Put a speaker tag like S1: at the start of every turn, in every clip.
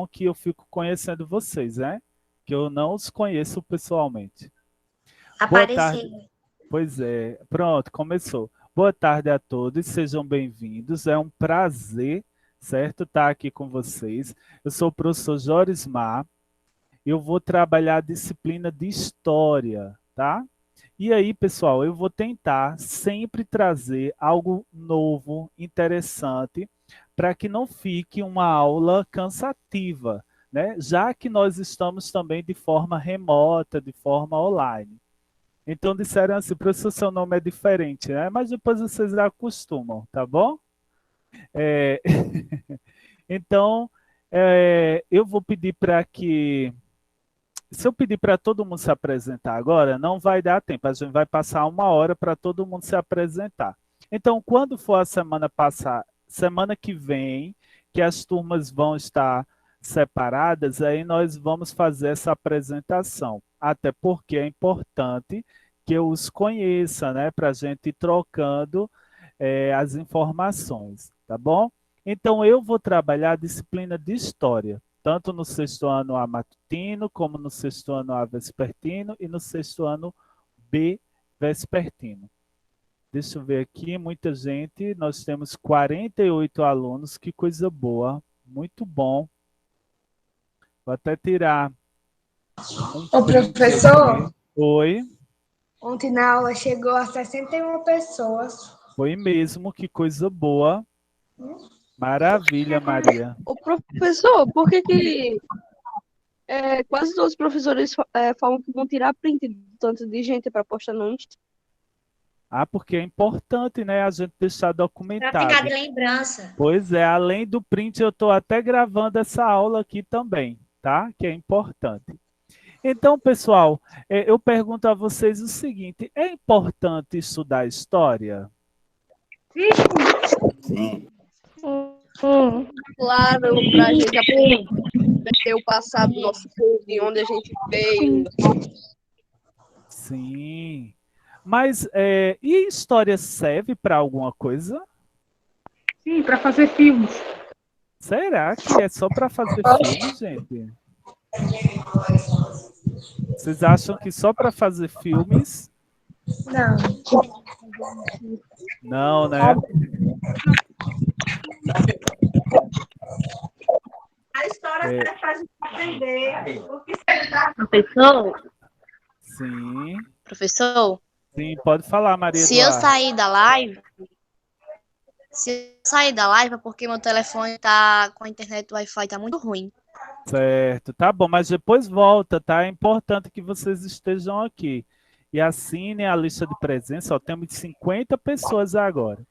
S1: que eu fico conhecendo vocês, né? Que eu não os conheço pessoalmente. Boa tarde.
S2: Apareceu.
S1: Pois é, pronto, começou. Boa tarde a todos, sejam bem-vindos. É um prazer, certo, estar aqui com vocês. Eu sou o professor Jorismar. Eu vou trabalhar a disciplina de História, tá? E aí, pessoal, eu vou tentar sempre trazer algo novo, interessante, para que não fique uma aula cansativa, né? Já que nós estamos também de forma remota, de forma online. Então disseram assim, professor, seu nome é diferente, né? Mas depois vocês acostumam, tá bom? É, Então, eu vou pedir para que se eu pedir para todo mundo se apresentar agora, não vai dar tempo. A gente vai passar uma hora para todo mundo se apresentar. Então, quando for a semana passar, semana que vem, que as turmas vão estar separadas, aí nós vamos fazer essa apresentação. Até porque é importante que eu os conheça, né? Para a gente ir trocando as informações, tá bom? Então, eu vou trabalhar a disciplina de História tanto no sexto ano A matutino, como no sexto ano A vespertino e no sexto ano B vespertino. Deixa eu ver aqui, muita gente, nós temos 48 alunos, que coisa boa, muito bom. Vou até tirar um
S2: O
S1: print
S2: professor,
S1: aqui. Oi,
S2: ontem na aula chegou a 61 pessoas.
S1: foi mesmo, que coisa boa. Maravilha, Maria.
S3: O professor, por que quase todos os professores falam que vão tirar print do tanto de gente para postar no Insta?
S1: Ah, porque é importante, né, a gente deixar
S2: Para ficar de
S1: documentado.
S2: lembrança.
S1: Pois é, além do print, eu estou até gravando essa aula aqui também, tá? Que é importante. Então, pessoal, eu pergunto a vocês o seguinte: é importante estudar história?
S3: Claro, para a gente aprender o passado do nosso povo, de onde a gente veio.
S1: Sim. Mas, e história serve para alguma coisa?
S4: Sim, para fazer filmes.
S1: Será que é só para fazer filme, gente? Vocês acham que só para fazer filmes?
S2: Não.
S1: Não, né?
S2: A história serve para a gente aprender.
S5: Professor,
S1: Sim.
S5: professor,
S1: Sim, pode falar, Maria
S5: se eu
S1: Eduarda.
S5: sair da live, é porque meu telefone tá com a internet Wi-Fi, tá muito ruim.
S1: Certo, tá bom, mas depois volta, tá? É importante que vocês estejam aqui. E assinem a lista de presença, ó, temos 50 pessoas agora.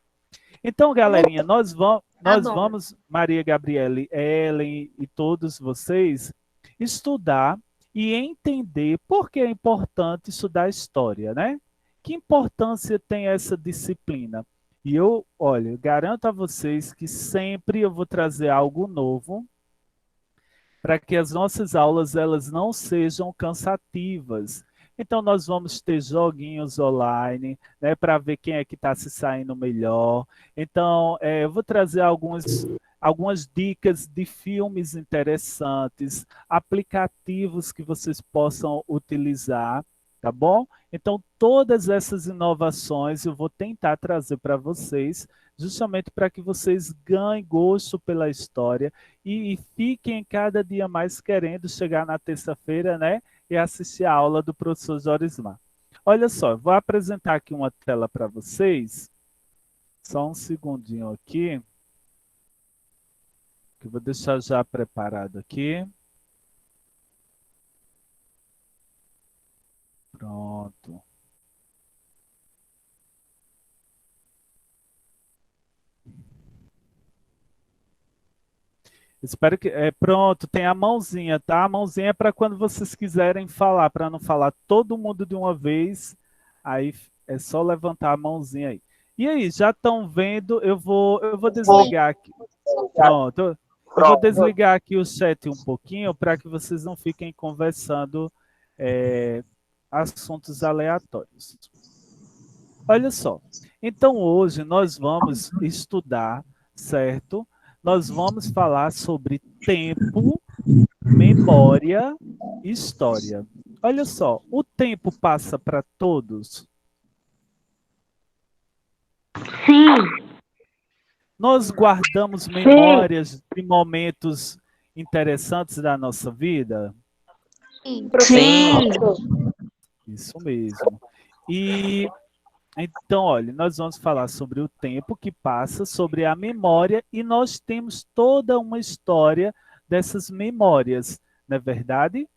S1: Então, galerinha, nós
S5: bom.
S1: vamos, Maria Gabriele, Ellen e todos vocês, estudar e entender por que é importante estudar história, né? Que importância tem essa disciplina? E eu, olha, garanto a vocês que sempre eu vou trazer algo novo para que as nossas aulas elas não sejam cansativas. Então nós vamos ter joguinhos online, né, para ver quem é que está se saindo melhor. Então eu vou trazer algumas dicas de filmes interessantes, aplicativos que vocês possam utilizar, tá bom? Então todas essas inovações eu vou tentar trazer para vocês, justamente para que vocês ganhem gosto pela história e fiquem cada dia mais querendo chegar na terça-feira, né? E assistir a aula do professor Jorismar. Olha só, vou apresentar aqui uma tela para vocês. Só um segundinho aqui, que eu vou deixar já preparado aqui. Pronto. Espero que. Pronto, tem a mãozinha, tá? A mãozinha é para quando vocês quiserem falar, para não falar todo mundo de uma vez. Aí é só levantar a mãozinha aí. E aí, já estão vendo? Eu vou desligar aqui. Pronto. Eu vou desligar aqui o chat um pouquinho para que vocês não fiquem conversando assuntos aleatórios. Olha só. Então, hoje nós vamos estudar, certo? Nós vamos falar sobre tempo memória e história. Olha só, o tempo passa para todos.
S4: Sim.
S1: Nós guardamos memórias de momentos interessantes da nossa vida.
S4: Sim.
S1: Isso mesmo. E então, olha, nós vamos falar sobre o tempo que passa, sobre a memória, e nós temos toda uma história dessas memórias, não é verdade?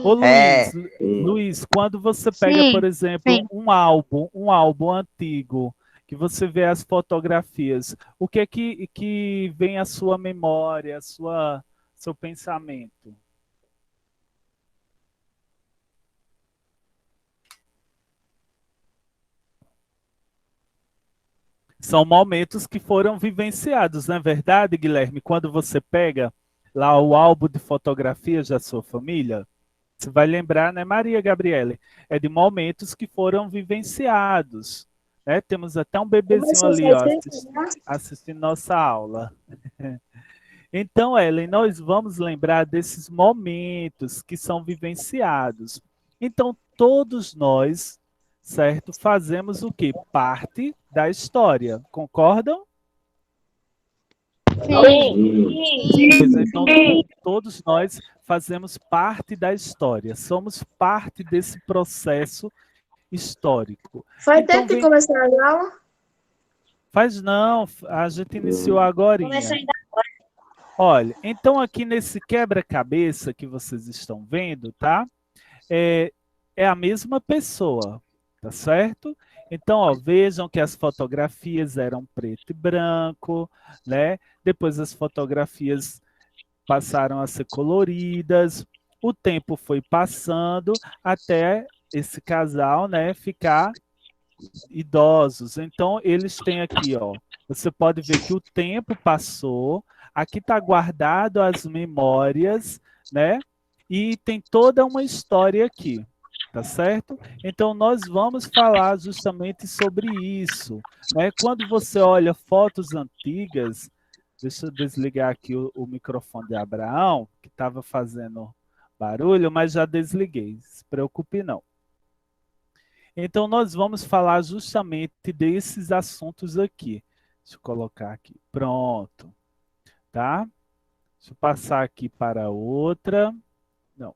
S1: Ô
S5: Sim.
S1: Luiz, Luiz, quando você pega,
S3: Sim,
S1: por exemplo,
S3: sim.
S1: um álbum antigo, que você vê as fotografias, o que é que vem à sua memória, seu pensamento? São momentos que foram vivenciados, não é verdade, Guilherme? Quando você pega lá o álbum de fotografias da sua família, você vai lembrar, né, Maria Gabriele? É de momentos que foram vivenciados, né? Temos até um bebezinho
S2: Você
S1: ali,
S2: sai
S1: ó,
S2: sem
S1: assistindo nossa aula. Então, Ellen, nós vamos lembrar desses momentos que são vivenciados. Então, todos nós, certo, fazemos o quê? Parte da história. Concordam? Pois é, então, todos nós fazemos parte da história. Somos parte desse processo histórico.
S2: Foi
S1: Então,
S2: tempo que começou a aula?
S1: faz não, a gente iniciou agorinha.
S2: Começou ainda.
S1: Olha, então aqui nesse quebra-cabeça que vocês estão vendo, tá? É a mesma pessoa, tá certo? Então, ó, vejam que as fotografias eram preto e branco, né? Depois as fotografias passaram a ser coloridas, o tempo foi passando até esse casal, né, ficar idosos. Então, eles têm aqui, ó, você pode ver que o tempo passou, aqui está guardado as memórias, né? E tem toda uma história aqui, tá certo? Então, nós vamos falar justamente sobre isso, né? Quando você olha fotos antigas, deixa eu desligar aqui o microfone de Abraão, que estava fazendo barulho, mas já desliguei, se preocupe não. Então, nós vamos falar justamente desses assuntos aqui. Deixa eu colocar aqui. Pronto. Tá? Deixa eu passar aqui para outra. Não.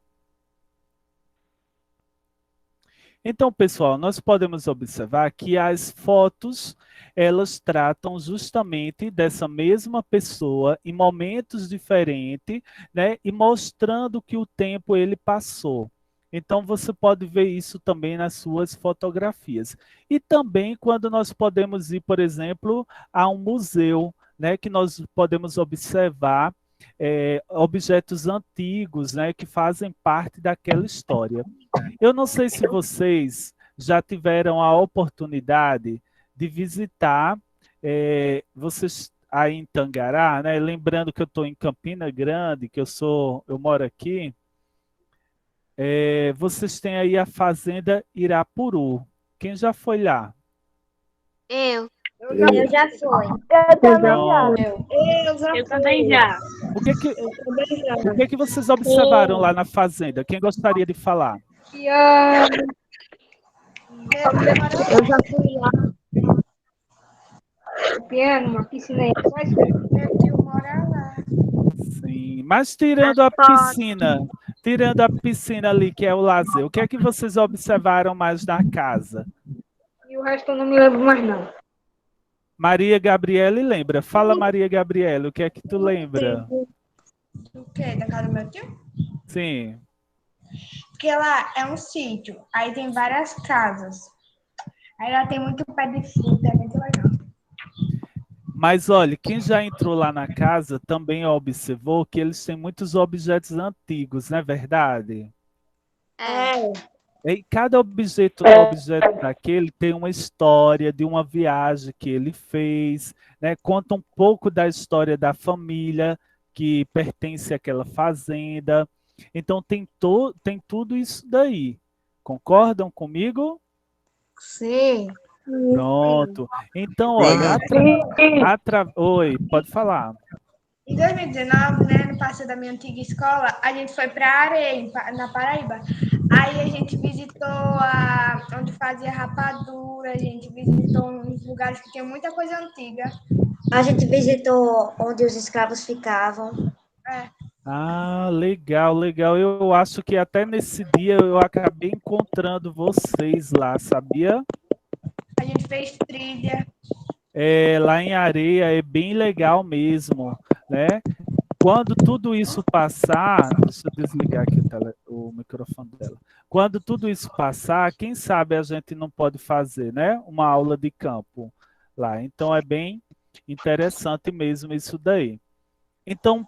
S1: Então, pessoal, nós podemos observar que as fotos, elas tratam justamente dessa mesma pessoa em momentos diferentes, né? E mostrando que o tempo ele passou. Então, você pode ver isso também nas suas fotografias. E também quando nós podemos ir, por exemplo, a um museu, né? Que nós podemos observar objetos antigos, né? Que fazem parte daquela história. Eu não sei se vocês já tiveram a oportunidade de visitar, vocês aí em Tangará, né? Lembrando que eu estou em Campina Grande, eu moro aqui. Vocês têm aí a Fazenda Irapuru. Quem já foi lá?
S5: Eu.
S2: Eu já fui.
S1: Não.
S4: Eu também já.
S1: O que que,
S2: Eu também já.
S1: o que que vocês observaram lá na fazenda? Quem gostaria de falar?
S2: Eu já fui lá.
S4: Piano, uma piscina aí.
S2: Meu tio mora lá.
S1: Sim, mas tirando a piscina ali, que é o lazer, o que é que vocês observaram mais na casa?
S4: E o resto eu não me lembro mais, não.
S1: Maria Gabriele lembra. Fala, Maria Gabriele, o que é que tu lembra?
S2: O quê? Da casa do meu tio?
S1: Sim.
S2: Porque lá é um sítio. Aí tem várias casas. Aí lá tem muito pé de fruta. É muito legal.
S1: Mas olha, quem já entrou lá na casa também observou que eles têm muitos objetos antigos, não é verdade?
S5: É.
S1: E cada objeto daquele tem uma história de uma viagem que ele fez, né? Conta um pouco da história da família que pertence àquela fazenda. Então tem tudo isso daí. Concordam comigo?
S2: Sim.
S1: Pronto. Então, olha, oi, pode falar.
S2: Em 2019, né, no passeio da minha antiga escola, a gente foi para Areia, na Paraíba. Aí a gente visitou onde fazia rapadura, a gente visitou uns lugares que tinha muita coisa antiga.
S6: A gente visitou onde os escravos ficavam.
S1: Ah, legal, legal. Eu acho que até nesse dia eu acabei encontrando vocês lá, sabia?
S2: A gente fez trilha.
S1: Lá em Areia é bem legal mesmo, né? Quando tudo isso passar, deixa eu desligar aqui o microfone dela. Quando tudo isso passar, quem sabe a gente não pode fazer, né? Uma aula de campo lá. Então é bem interessante mesmo isso daí. Então,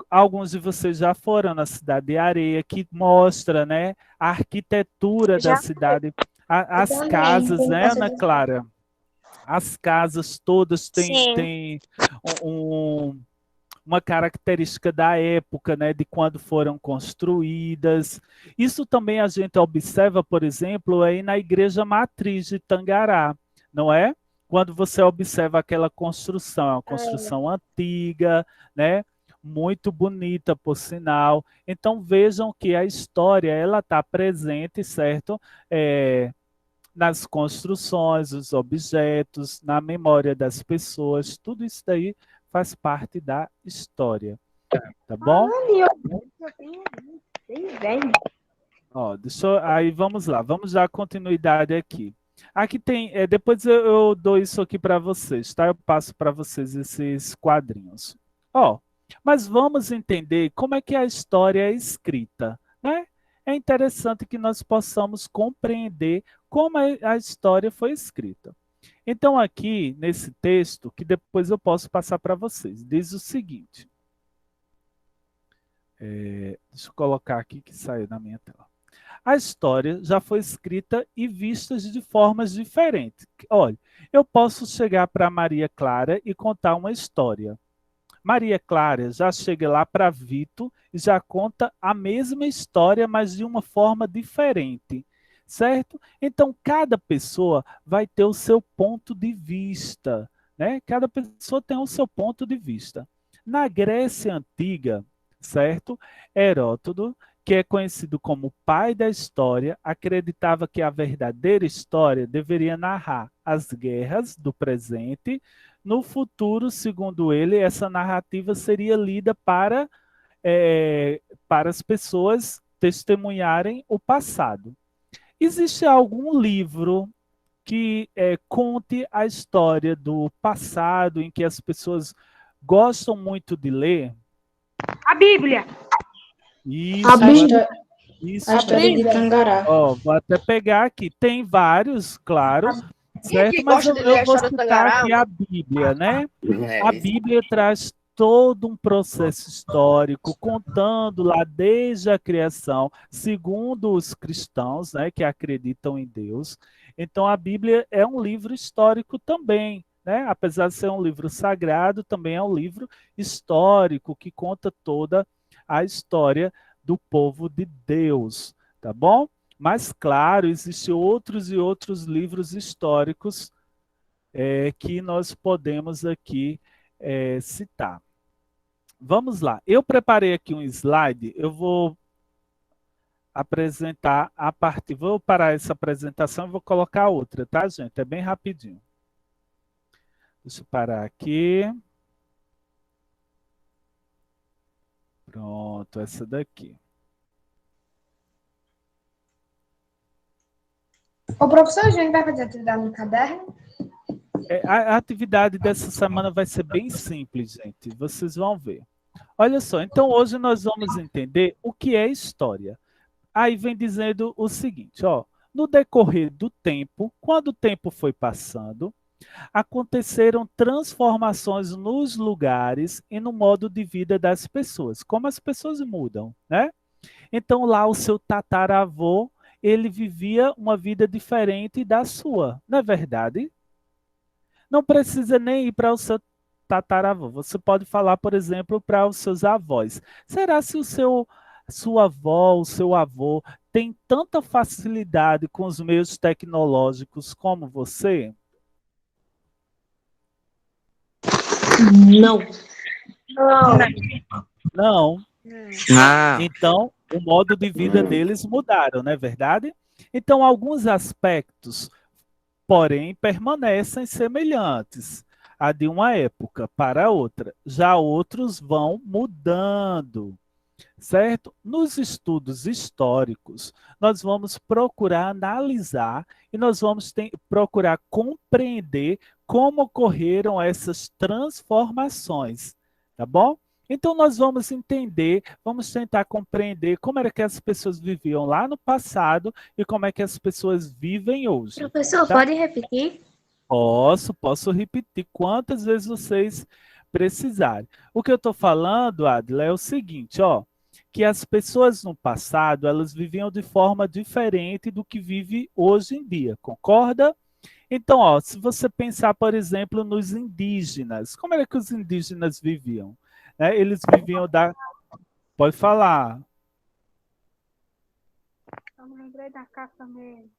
S1: alguns de vocês já foram na cidade de Areia, que mostra, né, a arquitetura da cidade, as
S6: também,
S1: casas,
S6: tem
S1: né,
S6: coisa
S1: Ana
S6: de-
S1: Clara? As casas todas
S6: Sim.
S1: têm uma característica da época, né, de quando foram construídas. Isso também a gente observa, por exemplo, aí na Igreja Matriz de Tangará, não é? Quando você observa aquela construção, é uma construção antiga, né? Muito bonita, por sinal. Então vejam que a história ela está presente, certo? Nas construções, os objetos, na memória das pessoas, tudo isso daí faz parte da história, tá bom? Ó, aí vamos lá, vamos dar continuidade aqui. Aqui tem, depois eu dou isso aqui para vocês, tá? Eu passo para vocês esses quadrinhos. Ó, mas vamos entender como é que a história é escrita, né? É interessante que nós possamos compreender como a história foi escrita. Então, aqui nesse texto, que depois eu posso passar para vocês, diz o seguinte. Deixa eu colocar aqui que saiu na minha tela. A história já foi escrita e vista de formas diferentes. Olha, eu posso chegar para Maria Clara e contar uma história. Maria Clara já chega lá para Vito e já conta a mesma história, mas de uma forma diferente, certo? Então, cada pessoa vai ter o seu ponto de vista, né? Cada pessoa tem o seu ponto de vista. Na Grécia Antiga, certo? Heródoto, que é conhecido como pai da história, acreditava que a verdadeira história deveria narrar as guerras do presente. No futuro, segundo ele, essa narrativa seria lida para as pessoas testemunharem o passado. Existe algum livro que conte a história do passado, em que as pessoas gostam muito de ler?
S4: A Bíblia.
S1: Isso,
S7: A Bíblia.
S1: isso.
S7: A história de Tangará.
S1: Ó, vou até pegar aqui. Tem vários, claro, certo? Mas eu vou citar aqui a Bíblia, né? A Bíblia traz todo um processo histórico, contando lá desde a criação, segundo os cristãos, né, que acreditam em Deus. Então, a Bíblia é um livro histórico também, né? Apesar de ser um livro sagrado, também é um livro histórico que conta toda a história do povo de Deus, tá bom? Mas, claro, existem outros e outros livros históricos que nós podemos aqui citar. Vamos lá. Eu preparei aqui um slide, eu vou apresentar a partir... Vou parar essa apresentação e vou colocar outra, tá, gente? É bem rapidinho. Deixa eu parar aqui. Pronto, essa daqui.
S2: O professor Júnior vai fazer atividade no caderno?
S1: A atividade dessa semana vai ser bem simples, gente. Vocês vão ver. Olha só, então hoje nós vamos entender o que é história. Aí vem dizendo o seguinte, ó. No decorrer do tempo, quando o tempo foi passando, aconteceram transformações nos lugares e no modo de vida das pessoas. Como as pessoas mudam, né? Então lá o seu tataravô, ele vivia uma vida diferente da sua, não é verdade? Não precisa nem ir para o seu tataravô. Você pode falar, por exemplo, para os seus avós. Será se sua avó, o seu avô tem tanta facilidade com os meios tecnológicos como você?
S7: Não.
S1: Não.
S7: Não.
S1: Então, o modo de vida deles mudaram, não é verdade? Então, alguns aspectos, porém, permanecem semelhantes a de uma época para outra. Já outros vão mudando, certo? Nos estudos históricos, nós vamos procurar analisar e nós vamos procurar compreender como ocorreram essas transformações, tá bom? Então, nós vamos entender, vamos tentar compreender como era que as pessoas viviam lá no passado e como é que as pessoas vivem hoje.
S6: Professor,
S1: Tá?
S6: pode repetir?
S1: Posso repetir quantas vezes vocês precisarem. O que eu estou falando, Adila, é o seguinte, ó, que as pessoas no passado, elas viviam de forma diferente do que vive hoje em dia, concorda? Então, ó, se você pensar, por exemplo, nos indígenas, como era que os indígenas viviam? Né? Eles viviam da... Pode falar.
S4: Eu me lembrei da caça mesmo.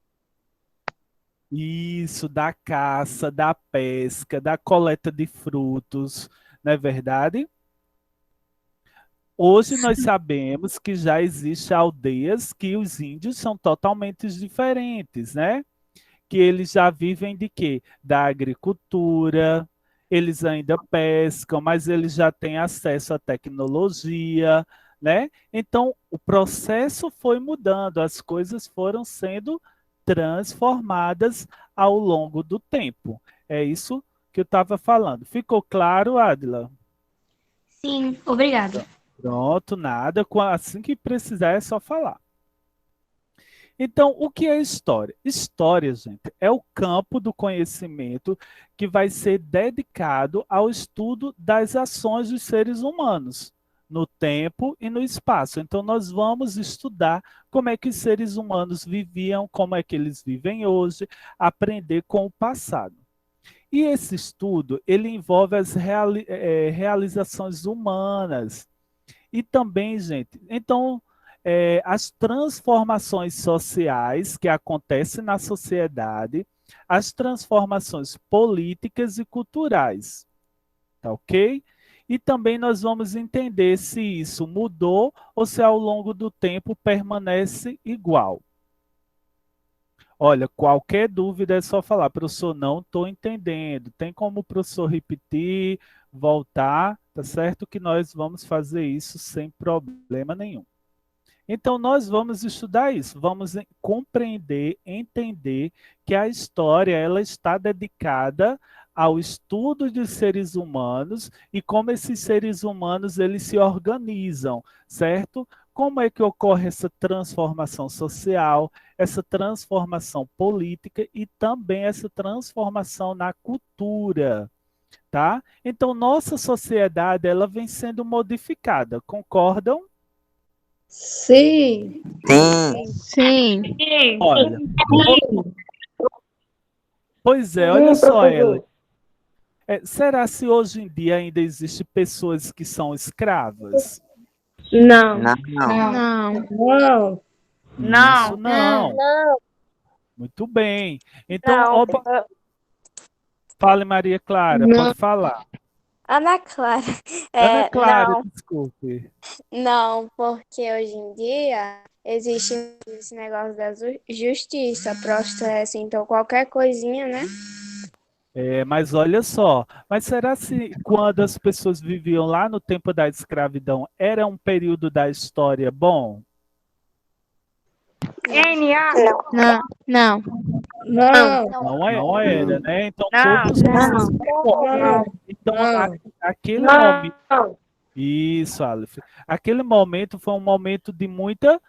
S1: Isso, da caça, da pesca, da coleta de frutos, não é verdade? Hoje nós sabemos que já existem aldeias que os índios são totalmente diferentes, né? Que eles já vivem de quê? Da agricultura, eles ainda pescam, mas eles já têm acesso à tecnologia, né? Então, o processo foi mudando, as coisas foram sendo transformadas ao longo do tempo. É isso que eu estava falando. Ficou claro, Adila?
S6: Sim, obrigada.
S1: Pronto, nada. Assim que precisar é só falar. Então, o que é história? História, gente, é o campo do conhecimento que vai ser dedicado ao estudo das ações dos seres humanos, no tempo e no espaço. Então, nós vamos estudar como é que os seres humanos viviam, como é que eles vivem hoje, aprender com o passado. E esse estudo, ele envolve as realizações humanas. E também, gente, então, as transformações sociais que acontecem na sociedade, as transformações políticas e culturais, tá ok? E também nós vamos entender se isso mudou ou se ao longo do tempo permanece igual. Olha, qualquer dúvida é só falar, professor, não estou entendendo. Tem como o professor repetir, voltar, tá certo? Que nós vamos fazer isso sem problema nenhum. Então, nós vamos estudar isso, vamos compreender, entender que a história ela está dedicada ao estudo de seres humanos e como esses seres humanos eles se organizam, certo? Como é que ocorre essa transformação social, essa transformação política e também essa transformação na cultura, tá? Então, nossa sociedade ela vem sendo modificada, concordam?
S3: Sim.
S7: Sim.
S3: Sim.
S1: Olha, pois é, olha só ela. Será se hoje em dia ainda existem pessoas que são escravas?
S3: Não.
S7: Não.
S3: Não.
S1: Isso não. Muito bem. Então, fale, Maria Clara,
S8: Não.
S1: pode falar.
S8: Ana Clara.
S1: Ana Clara,
S8: Não,
S1: desculpe.
S8: não, porque hoje em dia existe esse negócio da justiça, processo, então qualquer coisinha, né?
S1: Mas olha só, mas será se quando as pessoas viviam lá no tempo da escravidão era um período da história bom?
S4: NA.
S7: Não.
S1: Não era, né? Então
S4: Não.
S1: todos vocês concordam. Então aquele momento, isso, Aleph, aquele momento foi um momento de muito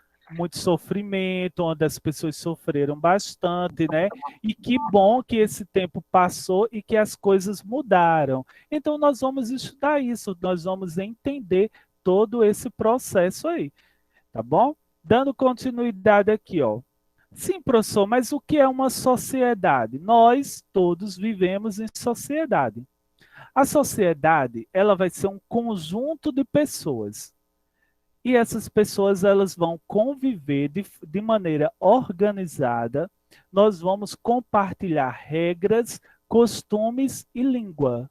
S1: sofrimento, onde as pessoas sofreram bastante, né? E que bom que esse tempo passou e que as coisas mudaram. Então nós vamos estudar isso, nós vamos entender todo esse processo aí, tá bom? Dando continuidade aqui, ó. Sim, professor, mas o que é uma sociedade? Nós todos vivemos em sociedade. A sociedade, ela vai ser um conjunto de pessoas. E essas pessoas, elas vão conviver de maneira organizada. Nós vamos compartilhar regras, costumes e língua,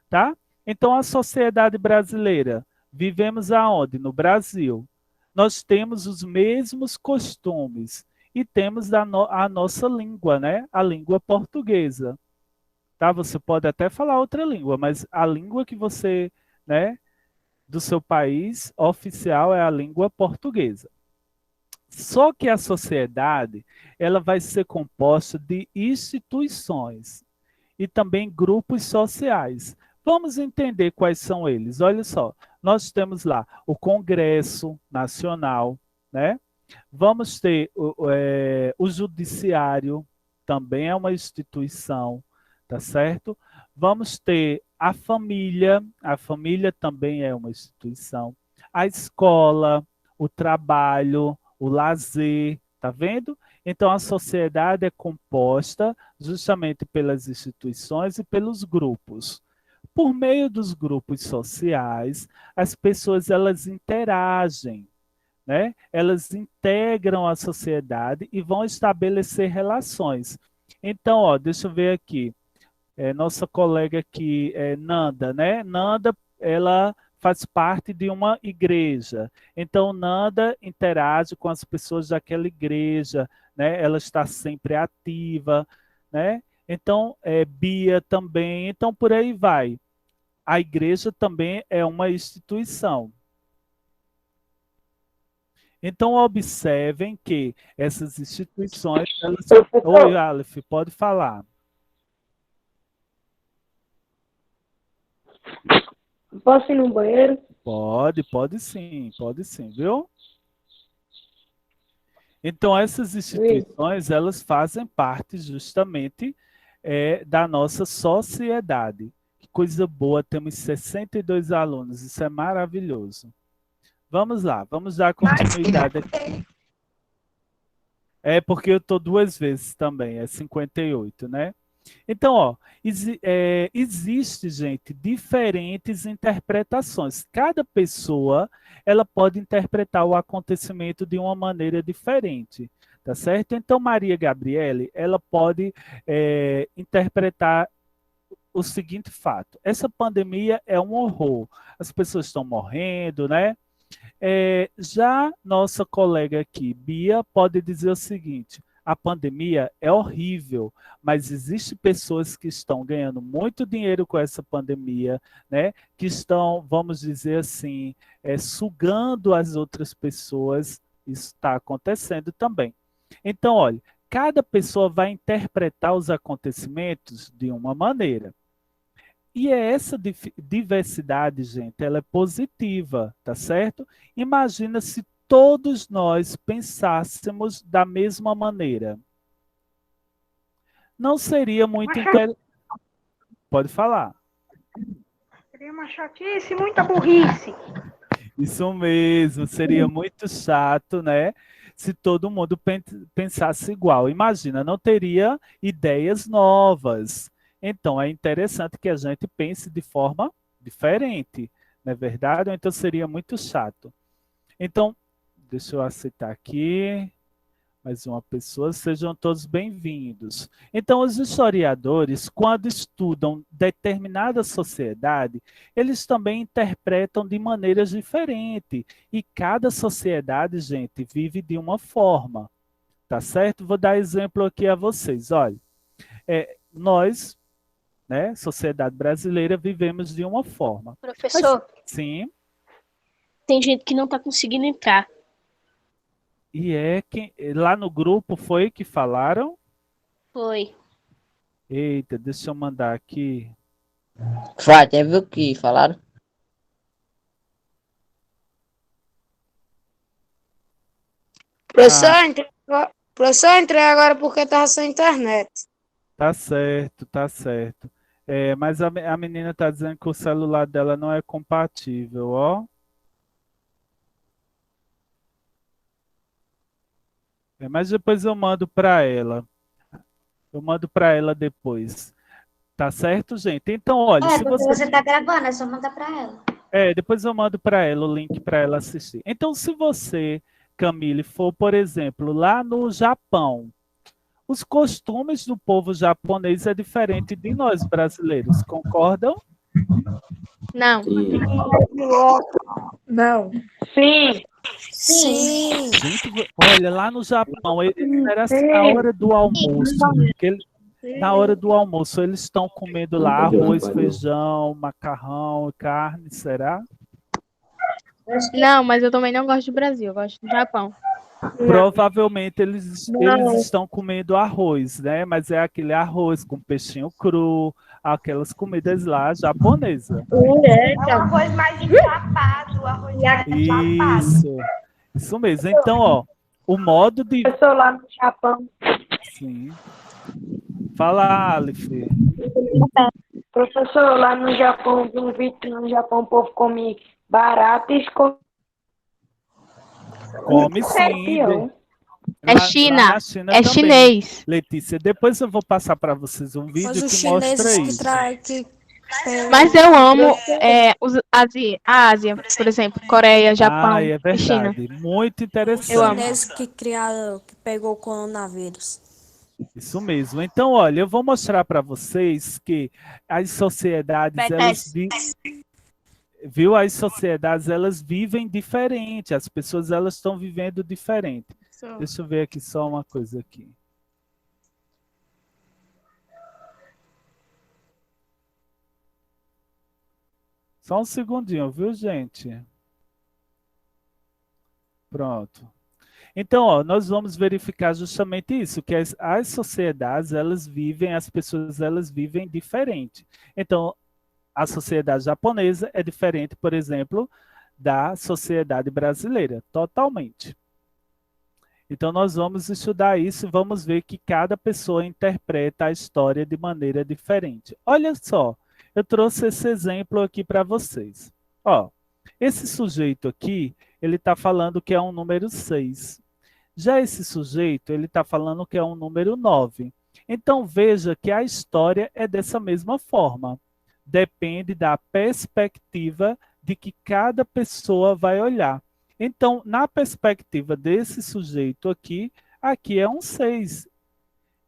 S1: tá? Então, a sociedade brasileira, vivemos aonde? No Brasil. Nós temos os mesmos costumes e temos a nossa língua, né? A língua portuguesa. Tá? Você pode até falar outra língua, mas a língua que você, né, do seu país oficial é a língua portuguesa. Só que a sociedade, ela vai ser composta de instituições e também grupos sociais. Vamos entender quais são eles. Olha só, nós temos lá o Congresso Nacional, né? Vamos ter o Judiciário, também é uma instituição, tá certo? Vamos ter a família também é uma instituição, a escola, o trabalho, o lazer, tá vendo? Então, a sociedade é composta justamente pelas instituições e pelos grupos. Por meio dos grupos sociais, as pessoas elas interagem, né? Elas integram a sociedade e vão estabelecer relações. Então, ó, deixa eu ver aqui. Nossa colega aqui, Nanda, né? Nanda, ela faz parte de uma igreja. Então, Nanda interage com as pessoas daquela igreja, né? Ela está sempre ativa, né? Então, Bia também. Então, por aí vai. A igreja também é uma instituição. Então, observem que essas instituições... Elas... Oi, Aleph, pode falar.
S3: Posso ir no banheiro?
S1: Pode sim, viu? Então, essas instituições, elas fazem parte justamente da nossa sociedade. Que coisa boa, temos 62 alunos, isso é maravilhoso. Vamos lá, vamos dar continuidade aqui. É porque eu estou 2 vezes também, é 58, né? Então, ó, existe, gente, diferentes interpretações. Cada pessoa, ela pode interpretar o acontecimento de uma maneira diferente, tá certo? Então, Maria Gabriele, ela pode interpretar o seguinte fato. Essa pandemia é um horror. As pessoas estão morrendo, né? Já nossa colega aqui, Bia, pode dizer o seguinte: a pandemia é horrível, mas existem pessoas que estão ganhando muito dinheiro com essa pandemia, né? Que estão, vamos dizer assim, sugando as outras pessoas. Isso está acontecendo também. Então, olha, cada pessoa vai interpretar os acontecimentos de uma maneira. E essa diversidade, gente, ela é positiva, tá certo? Imagina se todos nós pensássemos da mesma maneira. Não seria muito interessante. Pode falar.
S4: Seria uma chatice e muita burrice.
S1: Isso mesmo, seria muito chato, né? Se todo mundo pensasse igual. Imagina, não teria ideias novas. Então, é interessante que a gente pense de forma diferente, não é verdade? Ou então seria muito chato. Então, deixa eu aceitar aqui. Mais uma pessoa, sejam todos bem-vindos. Então, os historiadores, quando estudam determinada sociedade, eles também interpretam de maneiras diferentes. E cada sociedade, gente, vive de uma forma. Tá certo? Vou dar exemplo aqui a vocês. Olha, nós, né, sociedade brasileira, vivemos de uma forma.
S9: Professor,
S1: Sim.
S9: tem gente que não está conseguindo entrar.
S1: E lá no grupo foi que falaram?
S9: Foi.
S1: Eita, deixa eu mandar aqui.
S7: Vai, até viu o que falaram?
S8: Professor, entrei agora porque tava sem internet.
S1: Tá certo, tá certo. Mas a menina tá dizendo que o celular dela não é compatível, ó. Mas depois eu mando para ela. Eu mando para ela depois. Tá certo, gente? Então, olha, se
S6: porque você tá gravando, é só mandar para ela.
S1: Depois eu mando para ela o link para ela assistir. Então, se você, Camille, for, por exemplo, lá no Japão, os costumes do povo japonês é diferente de nós brasileiros, concordam?
S9: Não.
S4: Não. Sim.
S5: Sim.
S1: Gente, olha, lá no Japão, era assim, na hora do almoço, na hora do almoço, eles estão comendo lá arroz, feijão, macarrão, carne, será?
S9: Não, mas eu também não gosto do Brasil, eu gosto do Japão.
S1: Provavelmente eles estão comendo arroz, né? Mas é aquele arroz com peixinho cru, aquelas comidas lá japonesas.
S2: É o arroz mais ensapado, o arroz mais ensapado.
S1: Isso mesmo. Então, ó, o modo de.
S4: Professor, lá no Japão.
S1: Sim. Fala, Aleph.
S4: Professor, lá no Japão, vi um vídeo que no Japão o povo come barata e
S1: Come sim.
S4: escorpião.
S9: É China.
S1: Lá na China
S9: É
S1: também.
S9: chinês.
S1: Letícia, depois eu vou passar para vocês um vídeo
S5: Mas os
S1: que mostra
S5: chineses
S1: isso.
S9: Mas eu amo a Ásia, por exemplo, Coreia, Japão
S1: É
S9: e China.
S1: verdade. Muito interessante.
S9: Eu amo.
S5: que pegou o coronavírus.
S1: Isso mesmo. Então, olha, eu vou mostrar para vocês que as sociedades, viu? As sociedades, elas vivem diferente. As pessoas, elas estão vivendo diferente. Deixa eu ver aqui só uma coisa aqui. Só um segundinho, viu, gente? Pronto. Então, ó, nós vamos verificar justamente isso, que as sociedades, as pessoas, elas vivem diferente. Então, a sociedade japonesa é diferente, por exemplo, da sociedade brasileira, totalmente. Então, nós vamos estudar isso e vamos ver que cada pessoa interpreta a história de maneira diferente. Olha só, eu trouxe esse exemplo aqui para vocês. Ó, esse sujeito aqui, ele está falando que é um número 6. Já esse sujeito, ele está falando que é um número 9. Então, veja que a história é dessa mesma forma. Depende da perspectiva de que cada pessoa vai olhar. Então, na perspectiva desse sujeito aqui, aqui é um 6.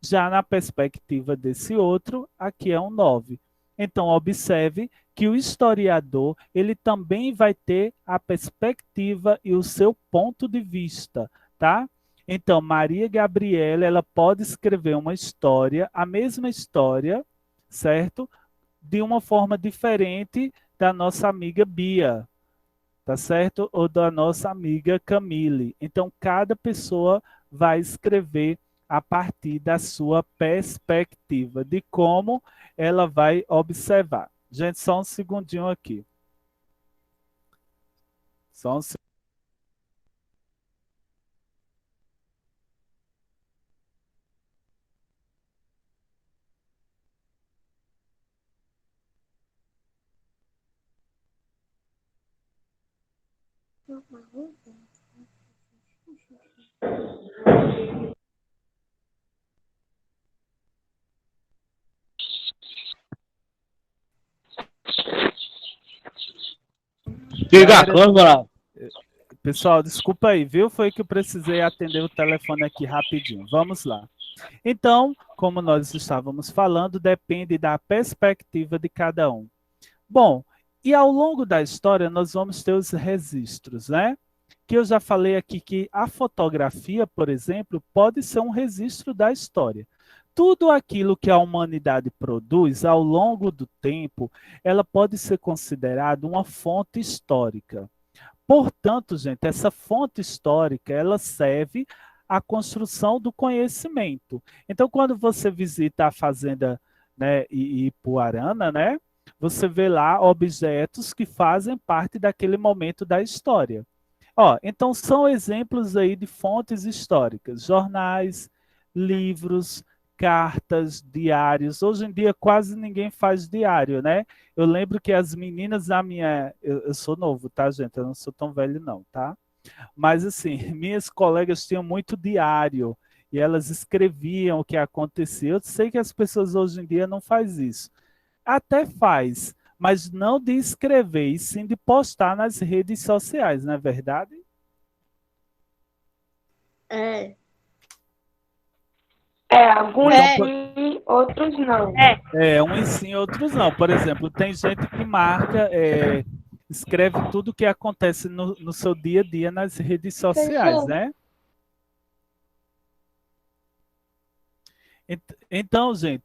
S1: Já na perspectiva desse outro, aqui é um 9. Então, observe que o historiador, ele também vai ter a perspectiva e o seu ponto de vista, tá? Então, Maria Gabriela, ela pode escrever uma história, a mesma história, certo? De uma forma diferente da nossa amiga Bia, tá certo? Ou da nossa amiga Camille. Então, cada pessoa vai escrever a partir da sua perspectiva, de como ela vai observar. Gente, só um segundinho aqui. Só um segundinho. Pessoal, desculpa aí, viu? Foi que eu precisei atender o telefone aqui rapidinho. Vamos lá. Então, como nós estávamos falando, depende da perspectiva de cada um. Bom, e ao longo da história nós vamos ter os registros, né? Que eu já falei aqui que a fotografia, por exemplo, pode ser um registro da história. Tudo aquilo que a humanidade produz ao longo do tempo, ela pode ser considerada uma fonte histórica. Portanto, gente, essa fonte histórica, ela serve à construção do conhecimento. Então, quando você visita a fazenda, né, Ipuarana, né, você vê lá objetos que fazem parte daquele momento da história. Ó, então, são exemplos aí de fontes históricas, jornais, livros, cartas, diários. Hoje em dia quase ninguém faz diário, né? Eu lembro que as meninas da minha... Eu sou novo, tá, gente? Eu não sou tão velho não, tá? Mas, assim, minhas colegas tinham muito diário e elas escreviam o que acontecia. Eu sei que as pessoas hoje em dia não fazem isso. Até faz, mas não de escrever, e sim de postar nas redes sociais, não é verdade?
S4: Alguns sim, outros não.
S1: Uns sim, outros não. Por exemplo, tem gente que marca, escreve tudo o que acontece no seu dia a dia nas redes sociais, né? Então, gente,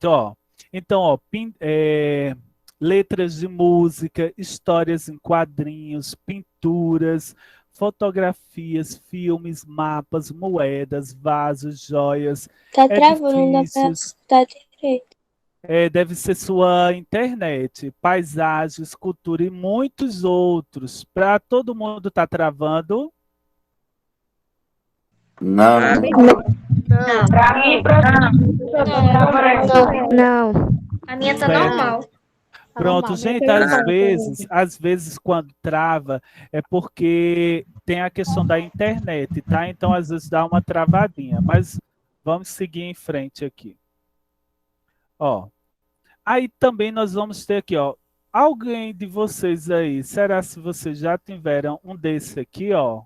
S1: letras de música, histórias em quadrinhos, pinturas, fotografias, filmes, mapas, moedas, vasos, joias,
S8: Tá travando, não dá pra
S1: edifícios.
S8: escutar direito.
S1: Deve ser sua internet, paisagens, cultura e muitos outros. Para todo mundo tá travando?
S7: Não.
S4: Pra mim, professor, tá trabalhando.
S8: Não.
S6: A minha tá
S1: Certo.
S6: normal.
S1: Pronto, gente, às vezes quando trava é porque tem a questão da internet, tá? Então às vezes dá uma travadinha, mas vamos seguir em frente aqui. Ó, aí também nós vamos ter aqui, ó, alguém de vocês aí, será se vocês já tiveram um desse aqui, ó?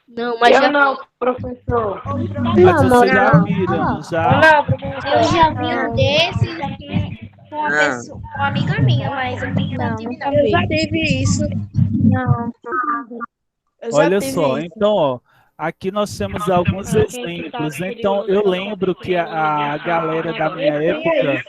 S3: Não, mas
S4: Eu não, professor.
S1: Mas vocês já viram, não já?
S4: Não, professor.
S6: Eu já vi um desses com uma pessoa, com uma amiga minha, mas eu não tive, não.
S3: eu já tive isso.
S6: Não.
S1: Olha só, então, ó, aqui nós temos alguns exemplos. Então, eu lembro que a galera da minha época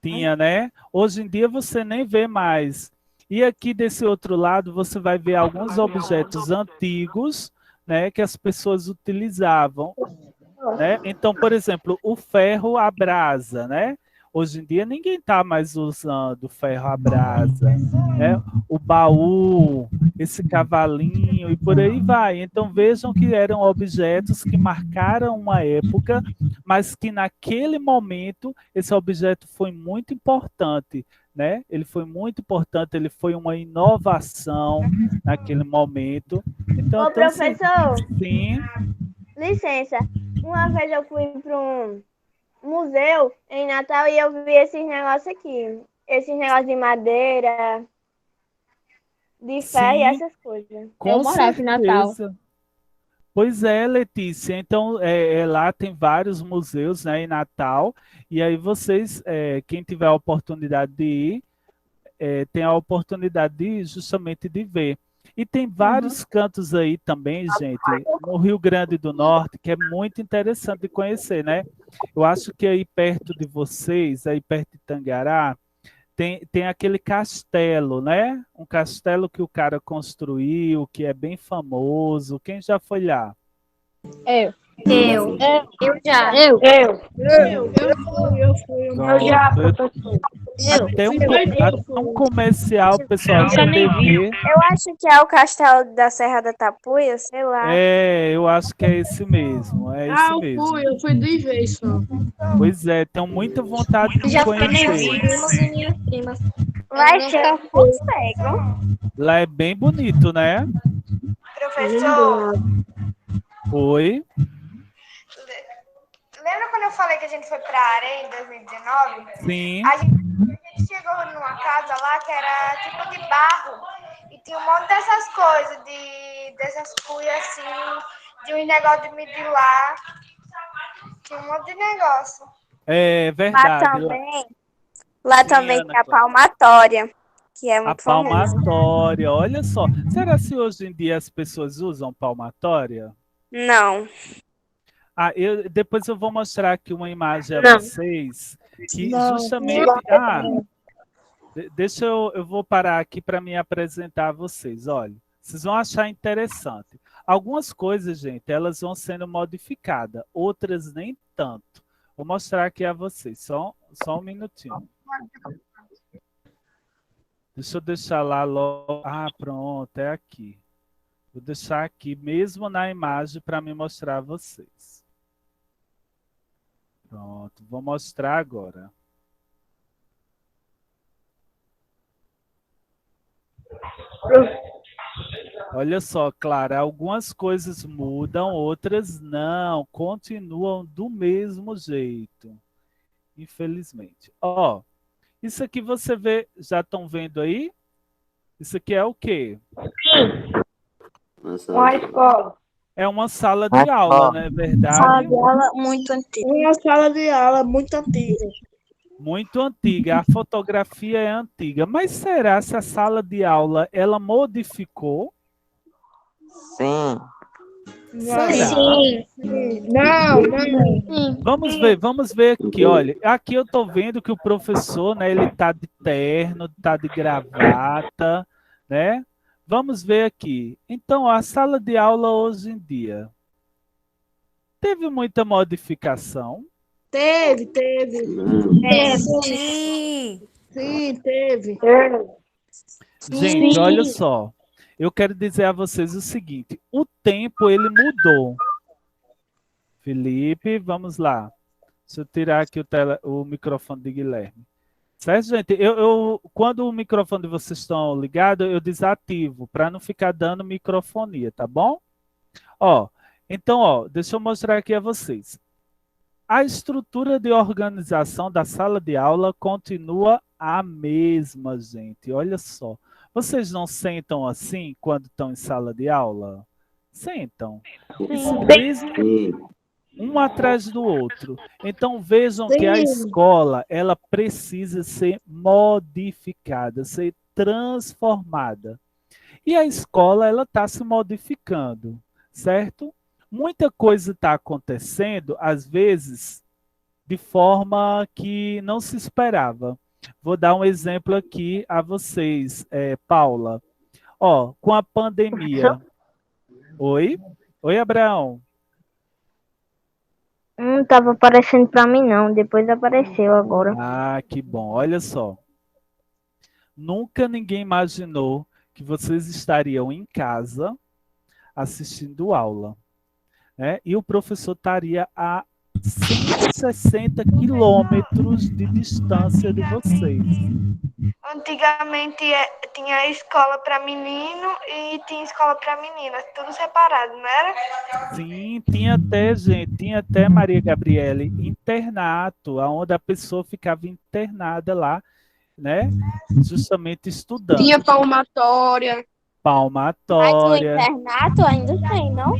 S1: tinha, né? Hoje em dia você nem vê mais. E aqui desse outro lado você vai ver alguns objetos antigos, né, que as pessoas utilizavam, né? Então, por exemplo, o ferro à brasa, né? Hoje em dia ninguém está mais usando ferro à brasa, né? O baú, esse cavalinho e por aí vai. Então vejam que eram objetos que marcaram uma época, mas que naquele momento esse objeto foi muito importante, né? Ele foi muito importante, ele foi uma inovação naquele momento. Então,
S8: Ô, professor,
S1: sim.
S8: licença. Uma vez eu fui para um museu em Natal e eu vi esses negócios aqui. Esses negócios de madeira, de ferro e
S1: Sim.
S8: essas coisas.
S1: Com
S9: Eu morava em Natal.
S1: certeza. Pois é, Letícia. Então, lá tem vários museus, né, em Natal. E aí vocês, quem tiver a oportunidade de ir, tem a oportunidade justamente de ver. E tem vários cantos aí também, gente, no Rio Grande do Norte, que é muito interessante de conhecer, né? Eu acho que aí perto de vocês, aí perto de Tangará, tem aquele castelo, né? Um castelo que o cara construiu, que é bem famoso. Quem já foi lá?
S9: Eu.
S6: Eu já.
S4: Eu
S1: Pronto.
S4: já, professor.
S1: Até um comercial, pessoal, de TV.
S8: Eu acho que é o castelo da Serra da Tapuia, sei lá.
S1: Eu acho que é esse mesmo. É esse mesmo.
S3: Eu fui 2 vezes só.
S1: Pois é, tenho muita vontade de
S6: Já fui meus
S1: conhecer.
S6: primos e minhas primas.
S8: Vai ser um consegue.
S1: Lá é bem bonito, né?
S2: Professor,
S1: Oi.
S2: lembra quando eu falei que a gente foi pra areia em 2019?
S1: Sim.
S2: A gente chegou numa casa lá que era tipo de barro e tinha um monte dessas coisas, dessas cuias assim, de uns negócios de medir lá. Tinha um monte de negócio.
S1: É
S8: Lá
S1: verdade.
S8: também, lá
S1: Sim,
S8: também
S1: Ana
S8: tem a
S1: Clara.
S8: palmatória, que é
S1: A
S8: muito famosa.
S1: palmatória, olha só. Será se hoje em dia as pessoas usam palmatória?
S8: Não.
S1: Depois eu vou mostrar aqui uma imagem a
S4: Não.
S1: vocês que justamente. Deixa eu vou parar aqui para me apresentar a vocês. Olha, vocês vão achar interessante. Algumas coisas, gente, elas vão sendo modificadas, outras nem tanto. Vou mostrar aqui a vocês, só um minutinho. Deixa eu deixar lá logo. Pronto, é aqui. Vou deixar aqui mesmo na imagem para me mostrar a vocês. Pronto, vou mostrar agora. Olha só, Clara, algumas coisas mudam, outras não, continuam do mesmo jeito, infelizmente. Ó, isso aqui você vê, já estão vendo aí? Isso aqui é o quê?
S4: Uma escola.
S1: É uma sala de aula, não é
S6: Sala
S1: verdade?
S6: de aula muito antiga.
S10: Uma sala de aula muito antiga.
S1: Muito antiga. A fotografia é antiga. Mas será se a sala de aula ela modificou?
S7: Sim.
S1: Será?
S6: Sim.
S10: Não, não.
S1: Vamos ver aqui, olha. Aqui eu estou vendo que o professor, né, ele tá de terno, tá de gravata, né? Vamos ver aqui. Então, a sala de aula hoje em dia teve muita modificação?
S10: Teve.
S6: Sim.
S10: Sim, teve.
S1: Gente, olha só. Eu quero dizer a vocês o seguinte: o tempo ele mudou. Felipe, vamos lá. Deixa eu tirar aqui o microfone de Guilherme. Certo, gente? Quando o microfone de vocês estão ligado, eu desativo para não ficar dando microfonia, tá bom? Ó, então, ó, deixa eu mostrar aqui a vocês. A estrutura de organização da sala de aula continua a mesma, gente. Olha só. Vocês não sentam assim quando estão em sala de aula? Sentam. E se mesmo um atrás do outro. Então vejam que a escola ela precisa ser modificada, ser transformada. E a escola ela está se modificando, certo? Muita coisa está acontecendo, às vezes, de forma que não se esperava. Vou dar um exemplo aqui a vocês, Paula. Ó, com a pandemia. Oi? Oi, Abraão.
S8: Não estava aparecendo para mim, não. Depois apareceu agora.
S1: Ah, que bom. Olha só. Nunca ninguém imaginou que vocês estariam em casa assistindo aula, né? E o professor estaria a 160 quilômetros de distância de vocês.
S2: Antigamente tinha escola para menino e tinha escola para menina, tudo separado, não era?
S1: Sim, tinha até, gente, tinha até, Maria Gabriele, internato, onde a pessoa ficava internada lá, né? Justamente estudando.
S3: Tinha palmatória.
S6: Mas no
S1: Palmatória.
S6: internato ainda tem, não?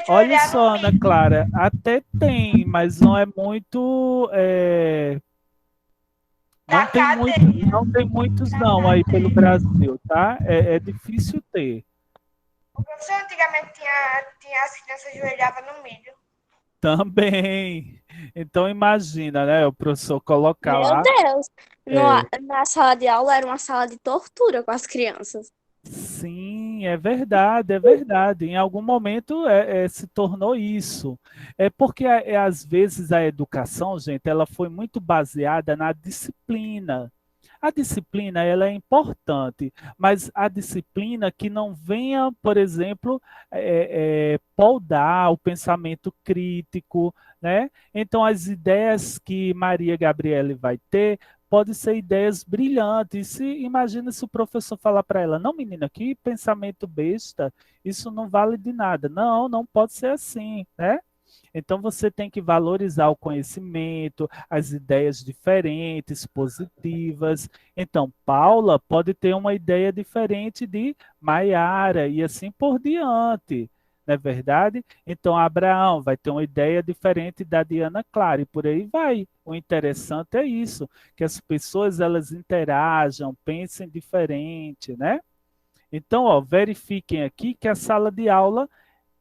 S1: Olha só, Ana Clara, até tem, mas não é muito. Não tem muitos não aí pelo Brasil, tá? É difícil ter.
S2: O professor antigamente tinha as crianças ajoelhavam no milho.
S1: Também. Então imagina, né? O professor colocar
S6: Meu
S1: lá.
S6: Deus. Na sala de aula era uma sala de tortura com as crianças.
S1: Sim, é verdade, é verdade. Em algum momento se tornou isso. É porque às vezes a educação, gente, ela foi muito baseada na disciplina. A disciplina ela é importante, mas a disciplina que não venha, por exemplo, podar o pensamento crítico, né? Então as ideias que Maria Gabriele vai ter podem ser ideias brilhantes. Imagina se o professor falar para ela, não, menina, que pensamento besta, isso não vale de nada. Não, não pode ser assim, né? Então você tem que valorizar o conhecimento, as ideias diferentes, positivas. Então, Paula pode ter uma ideia diferente de Maiara e assim por diante. Não é verdade? Então, Abraão vai ter uma ideia diferente da Diana Clara e por aí vai. O interessante é isso, que as pessoas elas interajam, pensem diferente, né? Então, ó, verifiquem aqui que a sala de aula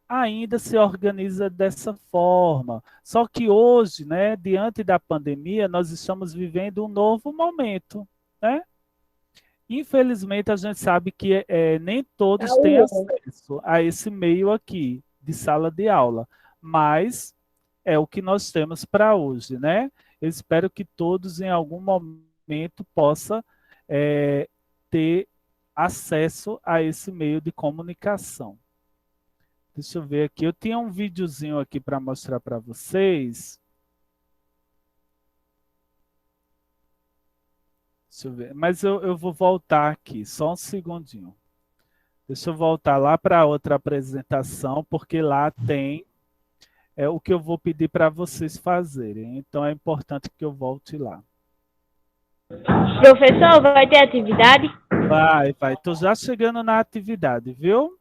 S1: ainda se organiza dessa forma. Só que hoje, né, diante da pandemia, nós estamos vivendo um novo momento, né? Infelizmente, a gente sabe que nem todos têm acesso a esse meio aqui de sala de aula, mas é o que nós temos para hoje, né? Eu espero que todos, em algum momento, possam ter acesso a esse meio de comunicação. Deixa eu ver aqui. Eu tinha um videozinho aqui para mostrar para vocês. Deixa eu ver. Mas eu vou voltar aqui, só um segundinho. Deixa eu voltar lá para outra apresentação, porque lá tem o que eu vou pedir para vocês fazerem. Então é importante que eu volte lá.
S8: Professor, vai ter atividade?
S1: Vai. Estou já chegando na atividade, viu?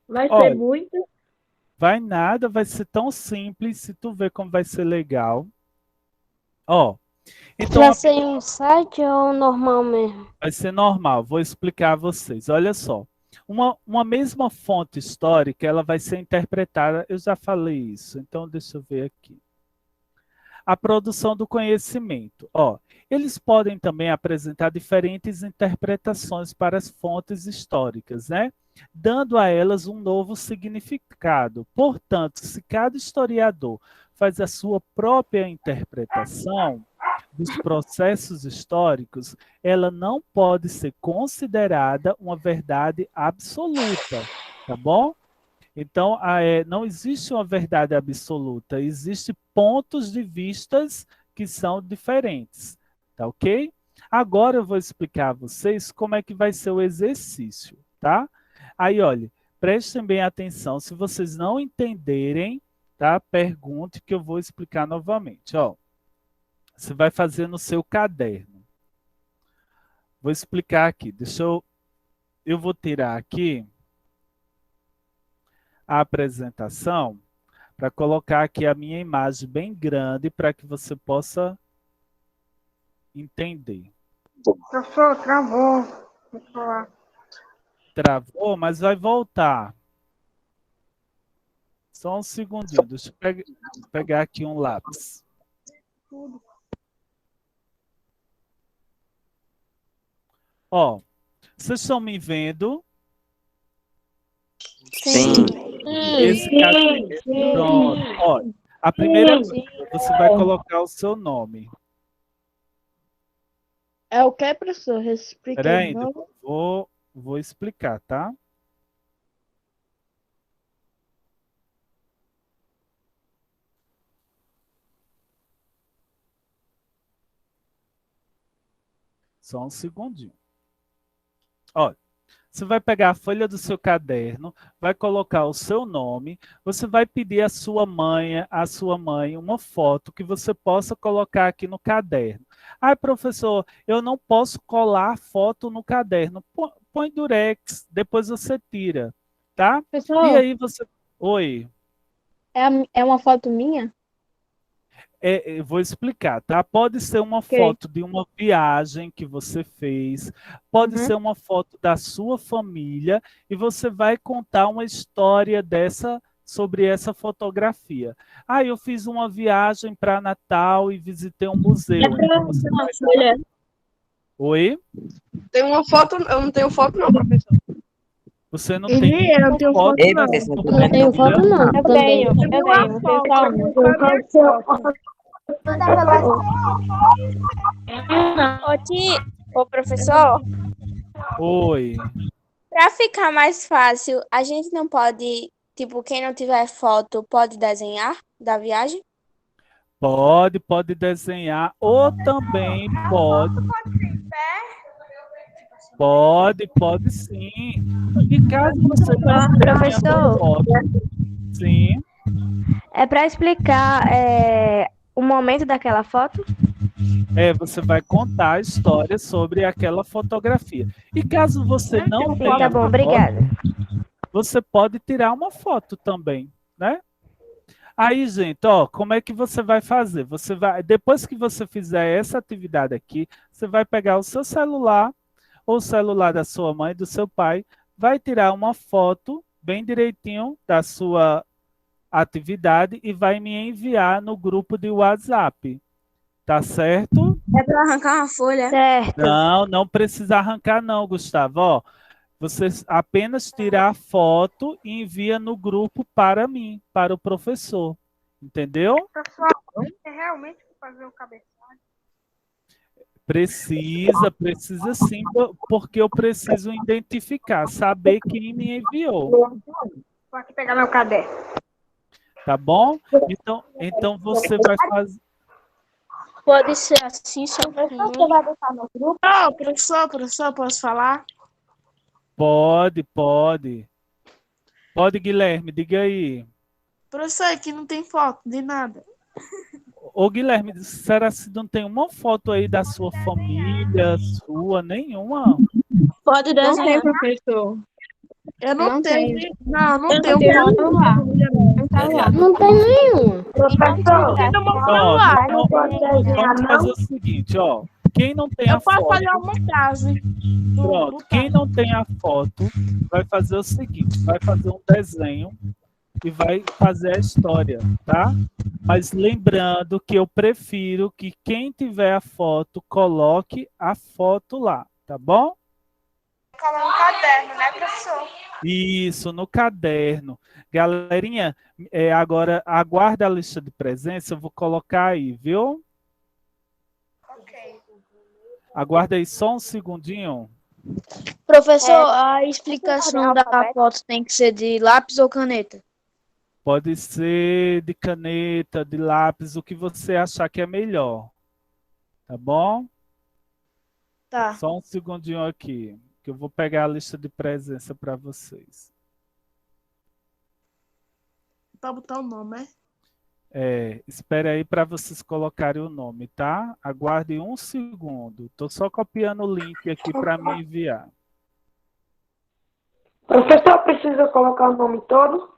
S10: Vai
S1: Olha,
S10: ser muito.
S1: Vai nada, vai ser tão simples, se tu ver como vai ser legal. Ó, então
S8: Vai ser em um site ou normal mesmo?
S1: vai ser normal, vou explicar a vocês. Olha só, uma mesma fonte histórica, ela vai ser interpretada, eu já falei isso, então deixa eu ver aqui. A produção do conhecimento. Ó, eles podem também apresentar diferentes interpretações para as fontes históricas, né? Dando a elas um novo significado. Portanto, se cada historiador faz a sua própria interpretação dos processos históricos, ela não pode ser considerada uma verdade absoluta, tá bom? Então, não existe uma verdade absoluta, existem pontos de vistas que são diferentes, tá ok? Agora eu vou explicar a vocês como é que vai ser o exercício, tá? Aí, olha, prestem bem atenção, se vocês não entenderem, tá? Pergunte que eu vou explicar novamente, ó. Você vai fazer no seu caderno. Vou explicar aqui, eu vou tirar aqui a apresentação para colocar aqui a minha imagem bem grande para que você possa entender.
S10: Professor, travou. Vou falar.
S1: Travou, mas vai voltar. Só um segundinho, deixa eu pegar aqui um lápis. Ó, vocês estão me vendo?
S7: Sim.
S1: Pronto. Ó, a primeira coisa, você vai colocar o seu nome.
S3: É o que, professor? Explica.
S1: Peraí, vou explicar, tá? Só um segundinho. Olha, você vai pegar a folha do seu caderno, vai colocar o seu nome, você vai pedir à sua mãe, uma foto que você possa colocar aqui no caderno. Ai, professor, eu não posso colar foto no caderno. Põe durex, depois você tira, tá?
S9: Professor,
S1: E aí você... Oi.
S9: é uma foto minha?
S1: Eu vou explicar, tá? Pode ser uma foto de uma viagem que você fez, pode ser uma foto da sua família e você vai contar uma história sobre essa fotografia. Ah, eu fiz uma viagem para Natal e visitei um museu. Então você vai... Oi?
S3: Tem uma foto, eu não tenho foto não, professor.
S1: Você não tem
S10: Eu não tenho foto,
S7: Ei,
S10: não.
S7: professor,
S8: Eu não tenho foto, não.
S9: Eu tenho.
S6: Ô, professor,
S1: Oi.
S6: para ficar mais fácil, a gente não pode, tipo, quem não tiver foto, pode desenhar da viagem?
S1: Pode desenhar, ou também pode sim. E caso você não tenha
S8: Professor.
S1: foto, sim,
S8: É para explicar o momento daquela foto?
S1: você vai contar a história sobre aquela fotografia. E caso você não tenha
S8: Tá bom,
S1: foto,
S8: obrigada.
S1: você pode tirar uma foto também, né? Aí, gente, ó, como é que você vai fazer? Depois que você fizer essa atividade aqui, você vai pegar o seu celular ou o celular da sua mãe, do seu pai, vai tirar uma foto bem direitinho da sua atividade e vai me enviar no grupo de WhatsApp. Tá certo?
S6: É para arrancar uma folha.
S8: Certo.
S1: Não precisa arrancar não, Gustavo. Ó, você apenas tira a foto e envia no grupo para mim, para o professor. Entendeu?
S2: Professor, você realmente fazer o cabeçalho?
S1: Precisa sim, porque eu preciso identificar, saber quem me enviou.
S2: Vou aqui pegar meu caderno.
S1: Tá bom? Então você vai fazer...
S6: Pode ser assim, só
S2: Você vai botar no grupo? Não, professor, posso falar?
S1: Pode. Pode, Guilherme, diga aí.
S2: Professor, aqui não tem foto de nada.
S1: Ô, Guilherme, será que não tem uma foto aí da sua família, sua, nenhuma?
S6: Pode desenhar.
S3: professor.
S11: Eu não
S3: Não
S11: tenho.
S3: tem.
S11: Não tenho
S3: tenho
S11: foto.
S3: celular. Não tá lá.
S4: Não tem nenhum. Professor,
S11: Tem no meu
S1: Pronto,
S11: celular.
S4: não pode desenhar,
S1: vamos fazer
S4: não?
S1: o seguinte, ó. Quem não tem
S11: Eu
S1: a
S11: posso
S1: foto,
S11: fazer uma montagem.
S1: pronto. Quem não tem a foto, vai fazer o seguinte, vai fazer um desenho e vai fazer a história, tá? Mas lembrando que eu prefiro que quem tiver a foto, coloque a foto lá, tá bom?
S2: Cola no caderno, né, professor?
S1: Isso, no caderno. Galerinha, agora aguarda a lista de presença, eu vou colocar aí, viu?
S2: Ok.
S1: Aguarda aí só um segundinho.
S5: Professor, a explicação da foto tem que ser de lápis ou caneta?
S1: Pode ser de caneta, de lápis, o que você achar que é melhor. Tá bom?
S5: Tá.
S1: Só um segundinho aqui, que eu vou pegar a lista de presença para vocês.
S11: Pra botar o nome, né?
S1: Espere aí para vocês colocarem o nome, tá? Aguarde um segundo. Estou só copiando o link aqui para me enviar.
S4: Professor, precisa colocar o nome todo?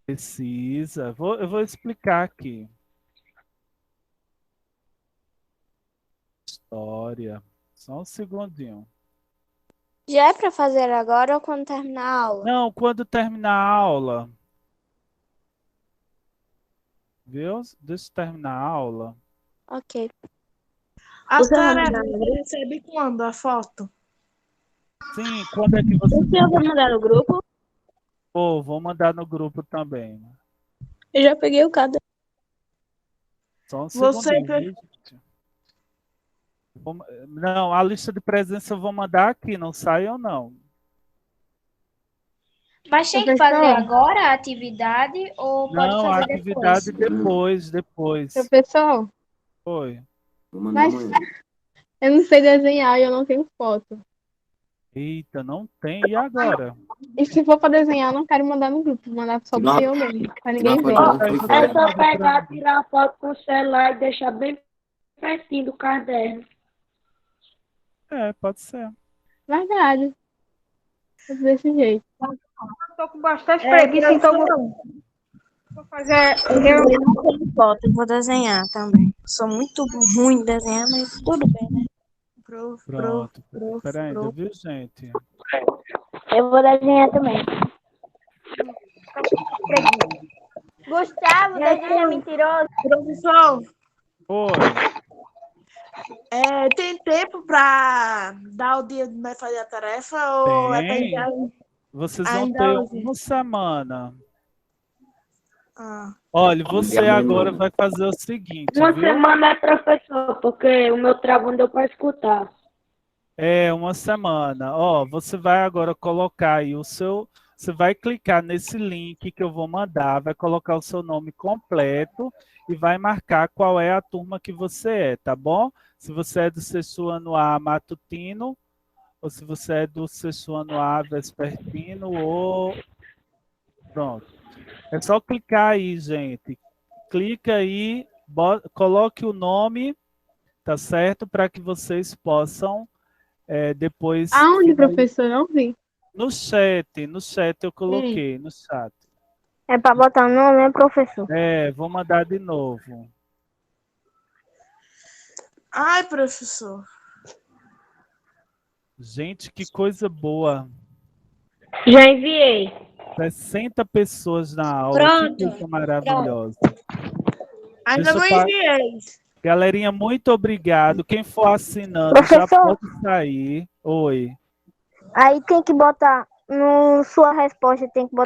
S1: Precisa. Eu vou explicar aqui. História. Só um segundinho.
S6: Já é para fazer agora ou quando terminar a aula?
S1: Não, quando terminar a aula. Viu? Deixa eu terminar a aula.
S6: Ok.
S11: A tarefa você recebe quando a foto?
S1: Sim, quando é que você...
S3: Eu vou mandar no grupo.
S1: Vou mandar no grupo também.
S3: Eu já peguei o caderno.
S1: Só um
S11: Você
S1: segundinho,
S11: que-
S1: viu, gente? Não, a lista de presença eu vou mandar aqui, não saiam não.
S2: Mas tem que
S3: Professor?
S2: fazer agora a atividade ou pode
S1: Não, a
S2: fazer
S1: atividade
S2: depois?
S1: depois.
S3: Professor,
S1: Foi.
S3: mas eu não sei desenhar e eu não tenho foto.
S1: Eita, não tem. E agora?
S3: E se for para desenhar, eu não quero mandar no grupo, vou mandar só pro eu mesmo, para ninguém ver.
S4: É só pegar, tirar a foto com o celular e deixar bem pertinho do caderno.
S1: Pode ser.
S3: Verdade. Desse jeito.
S10: Eu tô com bastante preguiça, então vou fazer.
S5: Eu não tenho foto, eu vou desenhar também. Sou muito ruim em desenhar, mas tudo bem, né?
S1: Pronto. Peraí, ainda, viu, gente?
S8: Eu vou desenhar também. Gustavo, desenha mentiroso.
S11: Professor,
S1: Oi.
S11: tem tempo pra dar o dia de nós fazer a tarefa ou é pra
S1: Tem.
S11: enviar?
S1: Vocês vão
S11: Ainda
S1: ter
S11: hoje?
S1: uma semana.
S11: Ah.
S1: Olha, você agora vai fazer o seguinte,
S4: Uma
S1: viu?
S4: semana é, professor, porque o meu travão deu para escutar.
S1: Uma semana. Ó, você vai agora colocar aí o seu... Você vai clicar nesse link que eu vou mandar, vai colocar o seu nome completo e vai marcar qual é a turma que você é, tá bom? Se você é do sexto ano A matutino, ou se você é do sexto ano A vespertino, ou... Pronto. É só clicar aí, gente. Clica aí, coloque o nome, tá certo? Para que vocês possam depois...
S3: Aonde, professor? Não vi.
S1: No chat eu coloquei, no chat.
S8: É pra botar o nome, né, professor?
S1: Vou mandar de novo.
S11: Ai, professor.
S1: Gente, que coisa boa.
S4: Já enviei.
S1: 60 pessoas na aula,
S8: Pronto.
S1: que coisa maravilhosa.
S11: Ainda não
S1: Deixa eu
S11: enviei.
S1: Galerinha, muito obrigado. Quem for assinando já
S8: Professor.
S1: pode sair. Oi.
S8: Aí tem que botar, no sua resposta, tem que botar